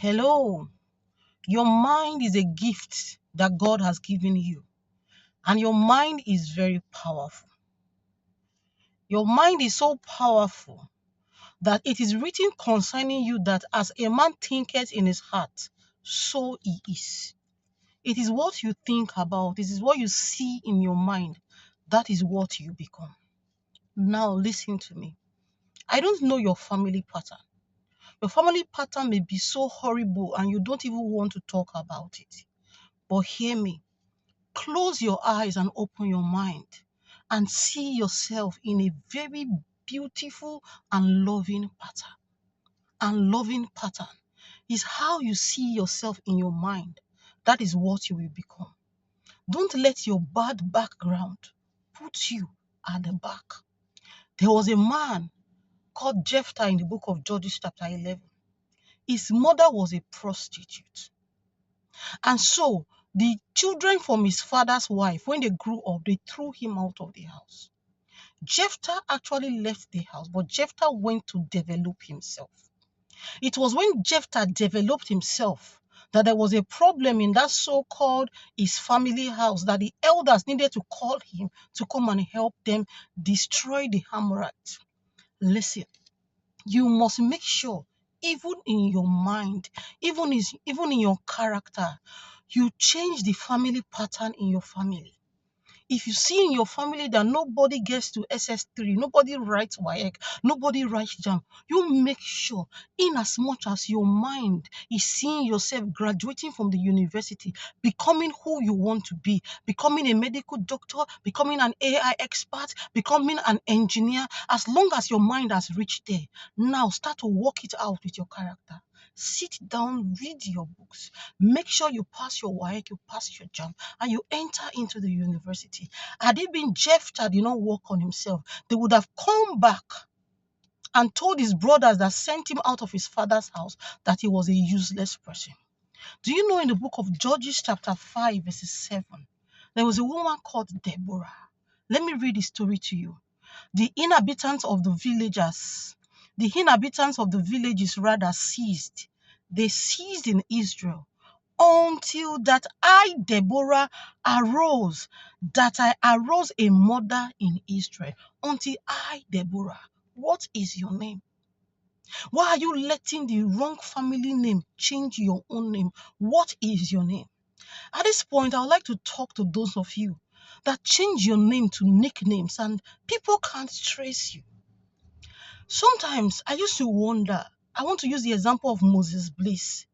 Hello, your mind is a gift that God has given you, and your mind is very powerful. Your mind is so powerful that it is written concerning you that as a man thinketh in his heart, so he is. It is what you think about, it is what you see in your mind, that is what you become. Now, listen to me. I don't know your family pattern. Your family pattern may be so horrible and you don't even want to talk about it. But hear me. Close your eyes and open your mind and see yourself in a very beautiful and loving pattern. And loving pattern is how you see yourself in your mind. That is what you will become. Don't let your bad background put you at the back. There was a man called Jephthah in the book of Judges chapter 11. His mother was a prostitute. And so the children from his father's wife, when they grew up, they threw him out of the house. Jephthah actually left the house, but Jephthah went to develop himself. It was when Jephthah developed himself that there was a problem in that so-called his family house, that the elders needed to call him to come and help them destroy the Amorites. Listen, you must make sure, even in your mind, even in your character, you change the family pattern in your family. If you see in your family that nobody gets to SS3, nobody writes WAEC, nobody writes JAM, you make sure, in as much as your mind is seeing yourself graduating from the university, becoming who you want to be, becoming a medical doctor, becoming an AI expert, becoming an engineer, as long as your mind has reached there, now start to work it out with your character. Sit down, read your books. Make sure you pass your WAEC, you pass your JAM, and you enter into the university. Had it been Jephthah did not work on himself, they would have come back and told his brothers that sent him out of his father's house that he was a useless person. Do you know in the book of Judges chapter 5 verses 7, there was a woman called Deborah. Let me read the story to you. The inhabitants of the villages rather ceased. They ceased in Israel until that I, Deborah, arose, that I arose a mother in Israel. Until I, Deborah. What is your name? Why are you letting the wrong family name change your own name? What is your name? At this point, I would like to talk to those of you that change your name to nicknames and people can't trace you. Sometimes I used to wonder, I want to use the example of Moses Bliss.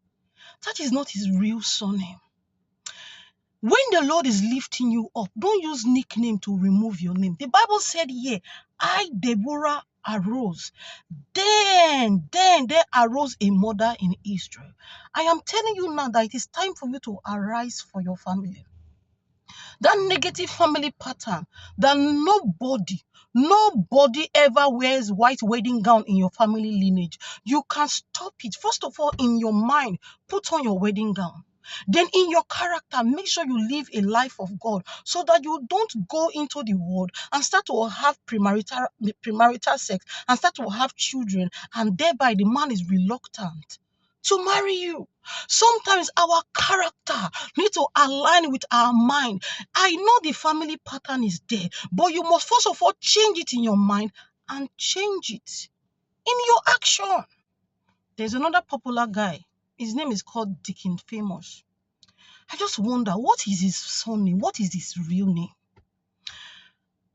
That is not his real surname. When the Lord is lifting you up, don't use nickname to remove your name. The Bible said here, I, Deborah, arose. Then there arose a mother in Israel. I am telling you now that it is time for you to arise for your family. That negative family pattern that nobody ever wears white wedding gown in your family lineage. You can stop it. First of all, in your mind, put on your wedding gown. Then in your character, make sure you live a life of God so that you don't go into the world and start to have premarital sex and start to have children, and thereby the man is reluctant to marry you. Sometimes our character needs to align with our mind. I know the family pattern is there, but you must first of all change it in your mind and change it in your action. There's another popular guy. His name is called Dickin Famous. I just wonder, what is his surname? What is his real name?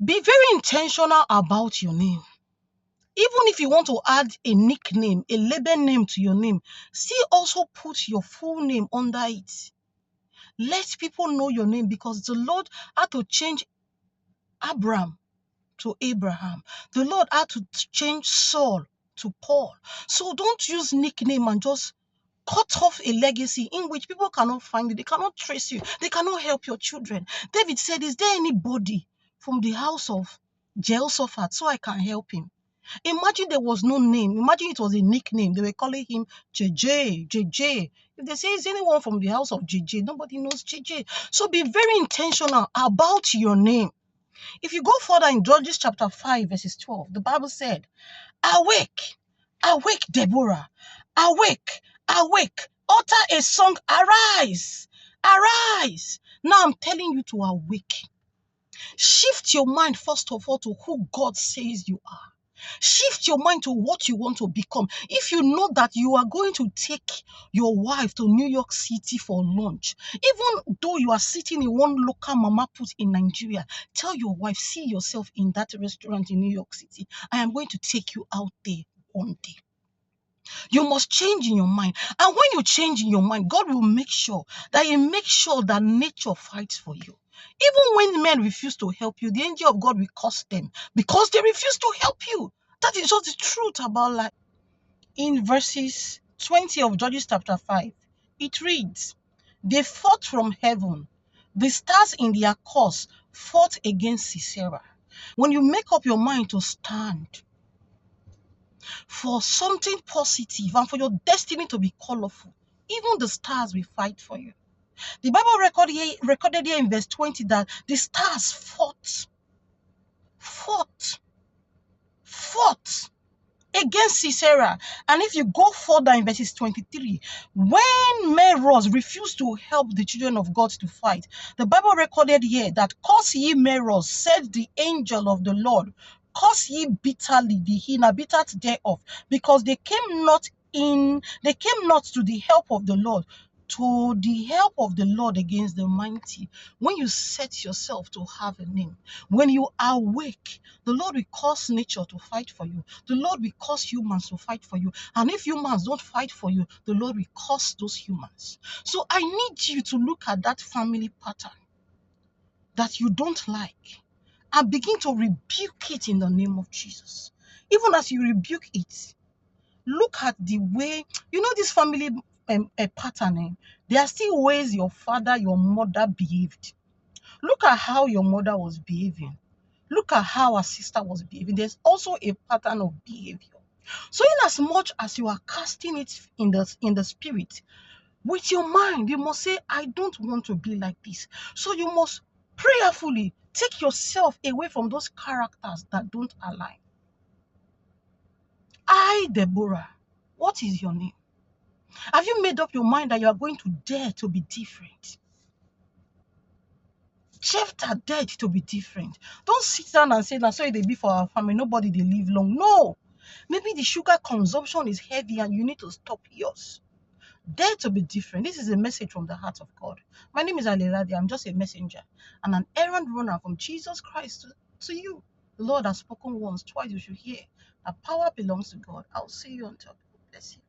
Be very intentional about your name. Even if you want to add a nickname, a label name to your name, still also put your full name under it. Let people know your name, because the Lord had to change Abram to Abraham. The Lord had to change Saul to Paul. So don't use nickname and just cut off a legacy in which people cannot find you. They cannot trace you. They cannot help your children. David said, is there anybody from the house of Jehoshaphat so I can help him? Imagine there was no name. Imagine it was a nickname. They were calling him JJ. If they say, is anyone from the house of JJ? Nobody knows JJ. So be very intentional about your name. If you go further in Judges chapter 5 verses 12, the Bible said, awake, awake, Deborah, awake Awake, utter a song, arise, arise. Now I'm telling you to awake. Shift your mind first of all to who God says you are. Shift your mind to what you want to become. If you know that you are going to take your wife to New York City for lunch, even though you are sitting in one local mama put in Nigeria, tell your wife, see yourself in that restaurant in New York City. I am going to take you out there one day. You must change in your mind. And when you change in your mind, God will make sure that nature fights for you. Even when men refuse to help you, the angel of God will curse them because they refuse to help you. That is just the truth about life. In verses 20 of Judges chapter 5, it reads, they fought from heaven. The stars in their course fought against Sisera. When you make up your mind to stand for something positive and for your destiny to be colorful, even the stars will fight for you. The Bible recorded here in verse 20 that the stars fought against Sisera. And if you go further in verses 23, when Meroz refused to help the children of God to fight, the Bible recorded here that, curse ye Meroz, said the angel of the Lord, curse ye bitterly the inhabitants thereof, because they came not to the help of the Lord, against the mighty. When you set yourself to have a name, when you awake, the Lord will cause nature to fight for you. The Lord will cause humans to fight for you. And if humans don't fight for you, the Lord will cause those humans. So I need you to look at that family pattern that you don't like and begin to rebuke it in the name of Jesus. Even as you rebuke it, look at the way, this family pattern. There are still ways your father, your mother behaved. Look at how your mother was behaving. Look at how her sister was behaving. There's also a pattern of behavior. So in as much as you are casting it in the spirit, with your mind, you must say, I don't want to be like this. So you must prayerfully take yourself away from those characters that don't align. Deborah, what is your name? Have you made up your mind that you are going to dare to be different? Jephthah dared to be different. Don't sit down and say, that's why they be for our family, nobody they live long. No. Maybe the sugar consumption is heavy and you need to stop yours. Dare to be different. This is a message from the heart of God. My name is Aleladia. I'm just a messenger and an errand runner from Jesus Christ to you. The Lord has spoken once, twice you should hear. That power belongs to God. I'll see you on top. Bless you.